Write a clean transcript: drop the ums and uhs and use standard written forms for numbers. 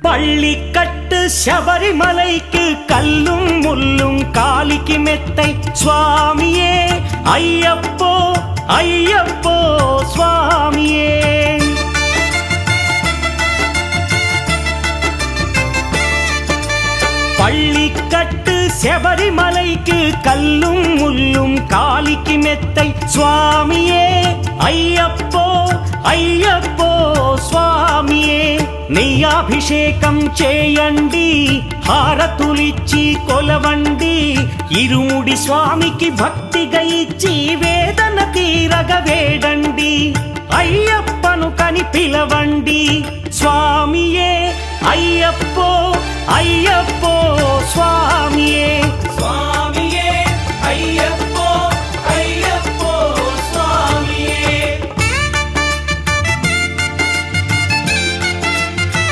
பள்ளிக்கட்டு சபரிமலைக்கு கல்லும் முள்ளும் காலிக்கு மெத்தை சுவாமியே ஐயப்போ ஐயப்போ சுவாமியே. பள்ளிக்கட்டு சபரிமலைக்கு கல்லும் முள்ளும் காலிக்கு மெத்தை சுவாமியே ஐயப்போ ஐயப்போ స్వామియే. నెయ్యాభిషేకం చేయండి హారతులిచ్చి కొలవండి ఇరుముడి స్వామికి భక్తిగా ఇచ్చి వేదన తీరగ వేడండి అయ్యప్పను కని పిలవండి స్వామియే అయ్యప్పో అయ్యప్పో స్వామియే.